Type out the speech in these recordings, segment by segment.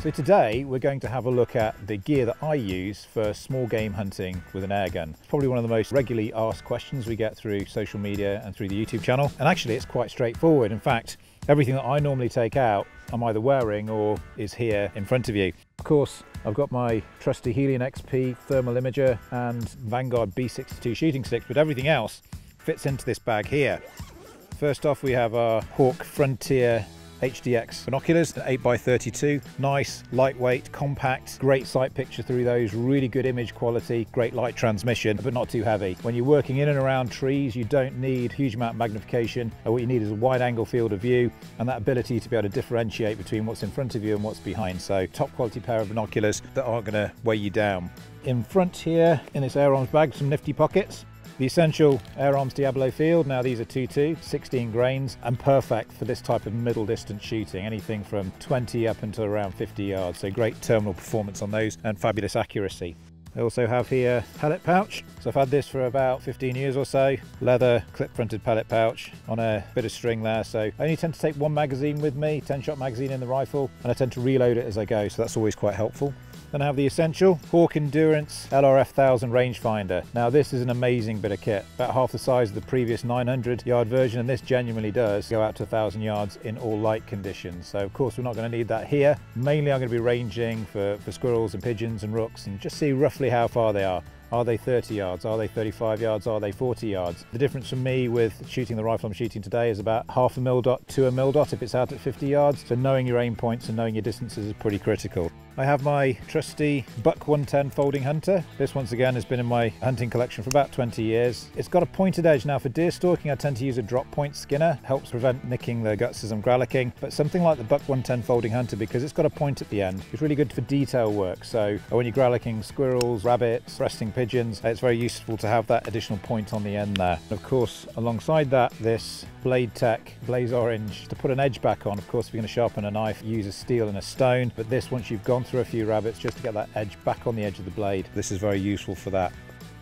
So today we're going to have a look at the gear that I use for small game hunting with an air gun. It's probably one of the most regularly asked questions we get through social media and through the YouTube channel. And actually it's quite straightforward. In fact, everything that I normally take out, I'm either wearing or is here in front of you. Of course, I've got my trusty Helion XP thermal imager and Vanguard B62 shooting sticks, but everything else fits into this bag here. First off, we have our Hawke Frontier HDX binoculars, 8x32, nice, lightweight, compact, great sight picture through those, really good image quality, great light transmission, but not too heavy. When you're working in and around trees, you don't need huge amount of magnification. What you need is a wide angle field of view and that ability to be able to differentiate between what's in front of you and what's behind. So top quality pair of binoculars that aren't going to weigh you down. In front here, in this Air Arms bag, some nifty pockets. The essential Air Arms Diablo field. Now these are 2.2, 16 grains, and perfect for this type of middle distance shooting, anything from 20 up until around 50 yards. So great terminal performance on those and fabulous accuracy. I also have here pellet pouch. So I've had this for about 15 years or so. Leather clip fronted pellet pouch on a bit of string there. So I only tend to take one magazine with me, 10-shot magazine in the rifle, and I tend to reload it as I go. So that's always quite helpful. Then I have the essential Hawke Endurance LRF 1000 rangefinder. Now this is an amazing bit of kit, about half the size of the previous 900-yard version, and this genuinely does go out to 1,000 yards in all light conditions. So of course we're not going to need that here. Mainly I'm going to be ranging for squirrels and pigeons and rooks and just see roughly how far they are. Are they 30 yards? Are they 35 yards? Are they 40 yards? The difference for me with shooting the rifle I'm shooting today is about half a mil dot to a mil dot if it's out at 50 yards. So knowing your aim points and knowing your distances is pretty critical. I have my trusty Buck 110 folding hunter. This once again has been in my hunting collection for about 20 years. It's got a pointed edge. Now for deer stalking I tend to use a drop point skinner. Helps prevent nicking the guts as I'm gralloching. But something like the Buck 110 folding hunter, because it's got a point at the end, it's really good for detail work. So when you're gralloching squirrels, rabbits, resting pigeons, it's very useful to have that additional point on the end there. And of course alongside that, this Blade Tech Blaze Orange to put an edge back on. Of course if you're going to sharpen a knife, use a steel and a stone, but this, once you've gone through a few rabbits, just to get that edge back on the edge of the blade, this is very useful for that.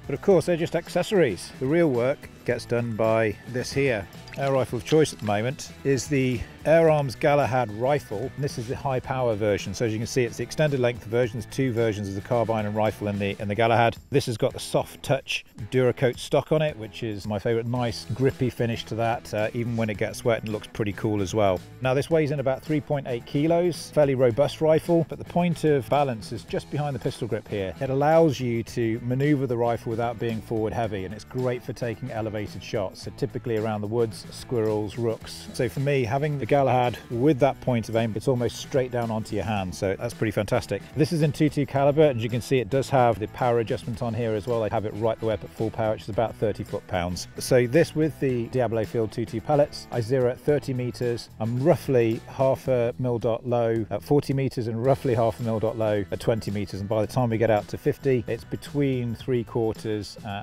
But of course they're just accessories. The real work gets done by this here. Our rifle of choice at the moment is the Air Arms Galahad rifle. And this is the high power version. So as you can see, it's the extended length version. There's two versions of the carbine and rifle in the Galahad. This has got the soft touch Duracoat stock on it, which is my favorite. Nice grippy finish to that, even when it gets wet, and looks pretty cool as well. Now this weighs in about 3.8 kilos, fairly robust rifle, but the point of balance is just behind the pistol grip here. It allows you to maneuver the rifle without being forward heavy, and it's great for taking elevated shots. So typically around the woods, squirrels, rooks. So for me, having the Galahad with that point of aim, it's almost straight down onto your hand, so that's pretty fantastic. This is in 2.2 caliber, and you can see it does have the power adjustment on here as well. I have it right the way up at full power, which is about 30 foot-pounds. So this with the Diablo Field 2.2 pellets, I zero at 30 meters. I'm roughly half a mil dot low at 40 meters and roughly half a mil dot low at 20 meters. And by the time we get out to 50, it's between 3/4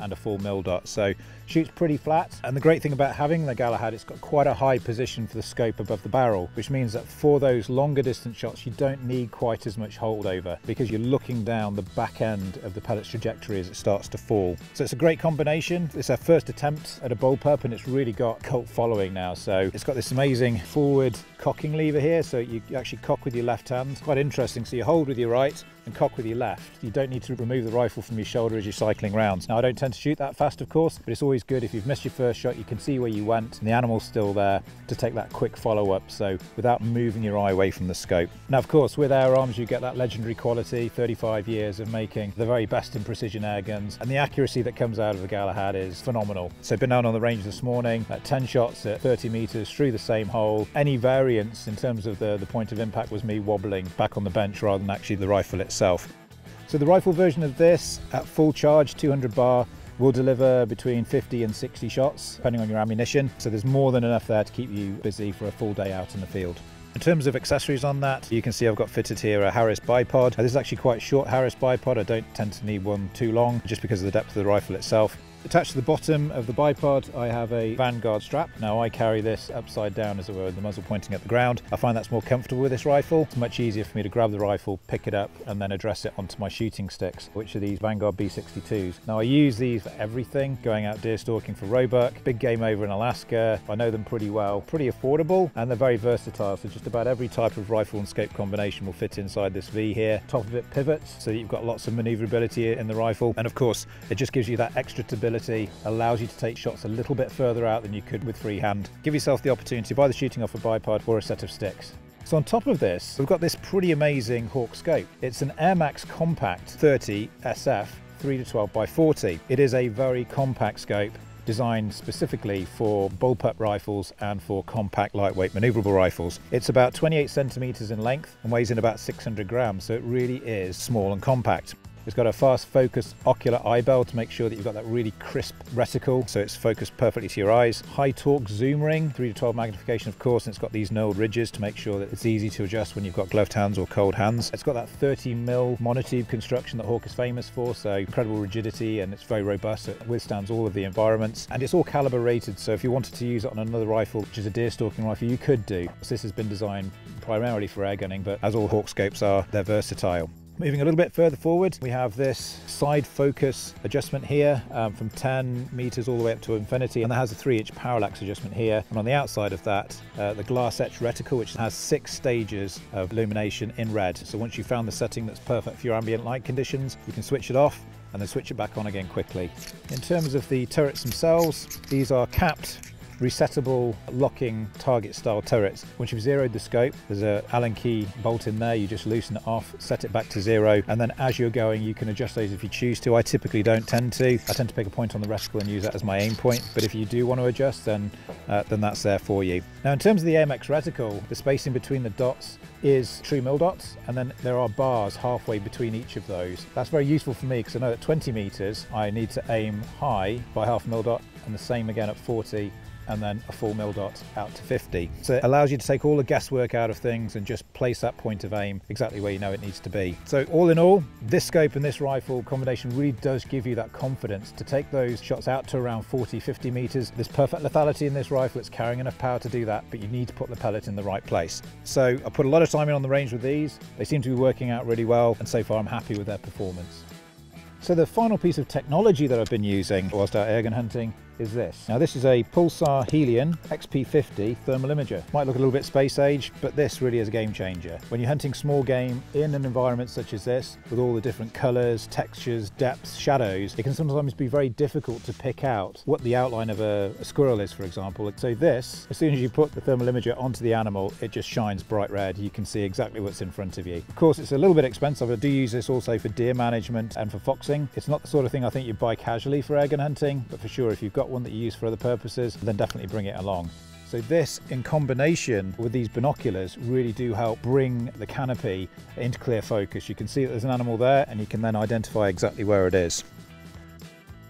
and a full mil dot. So shoots pretty flat. And the great thing about having the Galahad, it's got quite a high position for the scope above the barrel, which means that for those longer distance shots, you don't need quite as much holdover because you're looking down the back end of the pellet's trajectory as it starts to fall. So it's a great combination. It's our first attempt at a bullpup, and it's really got cult following now. So it's got this amazing forward cocking lever here, so you actually cock with your left hand. It's quite interesting. So you hold with your right and cock with your left. You don't need to remove the rifle from your shoulder as you're cycling round. Now I don't tend to shoot that fast, of course, but it's always good if you've missed your first shot, you can see where you went and the animal's still there to take that quick follow-up, so without moving your eye away from the scope. Now of course with Air Arms you get that legendary quality, 35 years of making the very best in precision air guns, and the accuracy that comes out of the Galahad is phenomenal. So been down on the range this morning at 10 shots at 30 meters through the same hole. Any variance in terms of the point of impact was me wobbling back on the bench rather than actually the rifle itself. So the rifle version of this at full charge, 200 bar, will deliver between 50 and 60 shots depending on your ammunition. So there's more than enough there to keep you busy for a full day out in the field. In terms of accessories on that, you can see I've got fitted here a Harris bipod. This is actually quite a short Harris bipod. I don't tend to need one too long just because of the depth of the rifle itself. Attached to the bottom of the bipod, I have a Vanguard strap. Now I carry this upside down, as it were, with the muzzle pointing at the ground. I find that's more comfortable with this rifle. It's much easier for me to grab the rifle, pick it up, and then address it onto my shooting sticks, which are these Vanguard B62s. Now I use these for everything, going out deer stalking for roebuck, big game over in Alaska. I know them pretty well, pretty affordable, and they're very versatile. So just about every type of rifle and scope combination will fit inside this V here. Top of it pivots, so that you've got lots of maneuverability in the rifle. And of course, it just gives you that extra stability, allows you to take shots a little bit further out than you could with freehand. Give yourself the opportunity of either shooting off a bipod or a set of sticks. So on top of this, we've got this pretty amazing Hawke scope. It's an Air Max Compact 30 SF 3-12x40. It is a very compact scope, designed specifically for bullpup rifles and for compact, lightweight, maneuverable rifles. It's about 28 centimeters in length and weighs in about 600 grams, so it really is small and compact. It's got a fast focus ocular eye bell to make sure that you've got that really crisp reticle, so it's focused perfectly to your eyes. High torque zoom ring, 3-12 magnification of course, and it's got these knurled ridges to make sure that it's easy to adjust when you've got gloved hands or cold hands. It's got that 30mm monotube construction that Hawke is famous for, so incredible rigidity, and it's very robust, so it withstands all of the environments. And it's all caliber rated, so if you wanted to use it on another rifle, which is a deer stalking rifle, you could do. So this has been designed primarily for air gunning, but as all Hawke scopes are, they're versatile. Moving a little bit further forward, we have this side focus adjustment here from 10 meters all the way up to infinity, and that has a 3-inch parallax adjustment here. And on the outside of that, the glass etched reticle, which has 6 stages of illumination in red. So once you've found the setting that's perfect for your ambient light conditions, you can switch it off and then switch it back on again quickly. In terms of the turrets themselves, these are capped, resettable locking target style turrets. Once you've zeroed the scope, there's an Allen key bolt in there. You just loosen it off, set it back to 0, and then as you're going you can adjust those if you choose to. I typically don't tend to. I tend to pick a point on the reticle and use that as my aim point, but if you do want to adjust, then that's there for you. Now in terms of the AMX reticle, the spacing between the dots is true mil dots, and then there are bars halfway between each of those. That's very useful for me because I know at 20 meters I need to aim high by half mil dot, and the same again at 40, and then a full mil dot out to 50. So it allows you to take all the guesswork out of things and just place that point of aim exactly where you know it needs to be. So all in all, this scope and this rifle combination really does give you that confidence to take those shots out to around 40-50 meters. There's perfect lethality in this rifle. It's carrying enough power to do that, but you need to put the pellet in the right place. So I put a lot of time in on the range with these. They seem to be working out really well, and so far I'm happy with their performance. So the final piece of technology that I've been using whilst out airgun hunting is this. Now this is a Pulsar Helion XP50 thermal imager. Might look a little bit space age, but this really is a game changer. When you're hunting small game in an environment such as this, with all the different colors, textures, depths, shadows, it can sometimes be very difficult to pick out what the outline of a squirrel is, for example. So this, as soon as you put the thermal imager onto the animal, it just shines bright red. You can see exactly what's in front of you. Of course, it's a little bit expensive. I do use this also for deer management and for foxing. It's not the sort of thing I think you'd buy casually for airgun hunting, but for sure if you've got one that you use for other purposes, then definitely bring it along. So this, in combination with these binoculars, really do help bring the canopy into clear focus. You can see that there's an animal there, and you can then identify exactly where it is.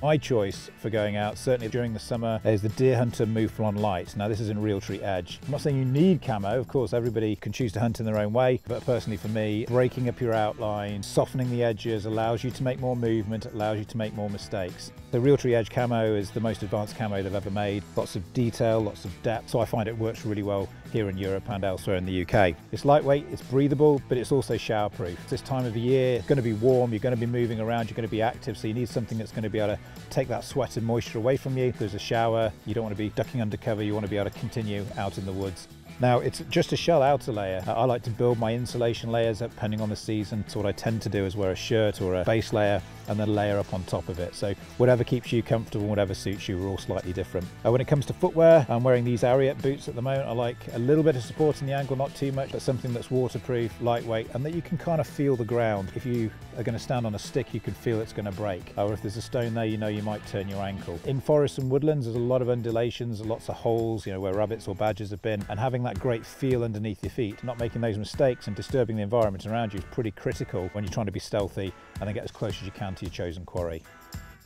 My choice for going out, certainly during the summer, is the Deerhunter Mouflon Light. Now this is in Realtree Edge. I'm not saying you need camo, of course everybody can choose to hunt in their own way, but personally for me, breaking up your outline, softening the edges allows you to make more movement, allows you to make more mistakes. The Realtree Edge camo is the most advanced camo they've ever made. Lots of detail, lots of depth, so I find it works really well here in Europe and elsewhere in the UK. It's lightweight, it's breathable, but it's also showerproof. This time of the year, it's going to be warm, you're going to be moving around, you're going to be active, so you need something that's going to be able to take that sweat and moisture away from you. If there's a shower, you don't want to be ducking under cover, you want to be able to continue out in the woods. Now it's just a shell outer layer. I like to build my insulation layers up depending on the season. So what I tend to do is wear a shirt or a base layer and then layer up on top of it. So whatever keeps you comfortable, whatever suits you, we're all slightly different. When it comes to footwear, I'm wearing these Ariat boots at the moment. I like a little bit of support in the ankle, not too much, but something that's waterproof, lightweight, and that you can kind of feel the ground. If you are going to stand on a stick, you can feel it's going to break. Or if there's a stone there, you know you might turn your ankle. In forests and woodlands, there's a lot of undulations, lots of holes, you know, where rabbits or badgers have been, and having that great feel underneath your feet, not making those mistakes and disturbing the environment around you is pretty critical when you're trying to be stealthy and then get as close as you can to your chosen quarry.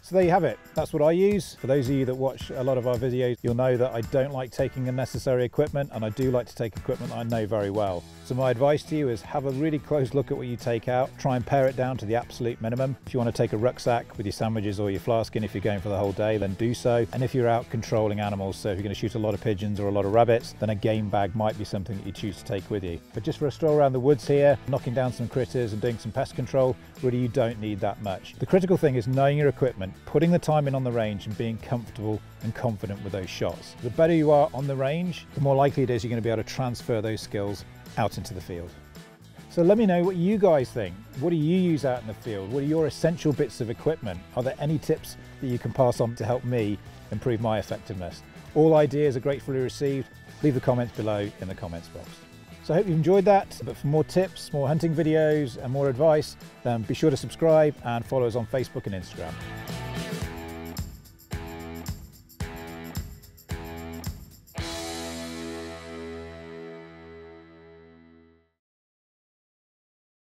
So there you have it. That's what I use. For those of you that watch a lot of our videos, you'll know that I don't like taking unnecessary equipment, and I do like to take equipment that I know very well. So my advice to you is have a really close look at what you take out. Try and pare it down to the absolute minimum. If you want to take a rucksack with your sandwiches or your flask in, if you're going for the whole day, then do so. And if you're out controlling animals, so if you're going to shoot a lot of pigeons or a lot of rabbits, then a game bag might be something that you choose to take with you. But just for a stroll around the woods here, knocking down some critters and doing some pest control, really you don't need that much. The critical thing is knowing your equipment, putting the time in on the range and being comfortable and confident with those shots. The better you are on the range, the more likely it is you're going to be able to transfer those skills out into the field. So let me know what you guys think. What do you use out in the field? What are your essential bits of equipment? Are there any tips that you can pass on to help me improve my effectiveness? All ideas are gratefully received. Leave the comments below in the comments box. So I hope you've enjoyed that, but for more tips, more hunting videos and more advice, then be sure to subscribe and follow us on Facebook and Instagram.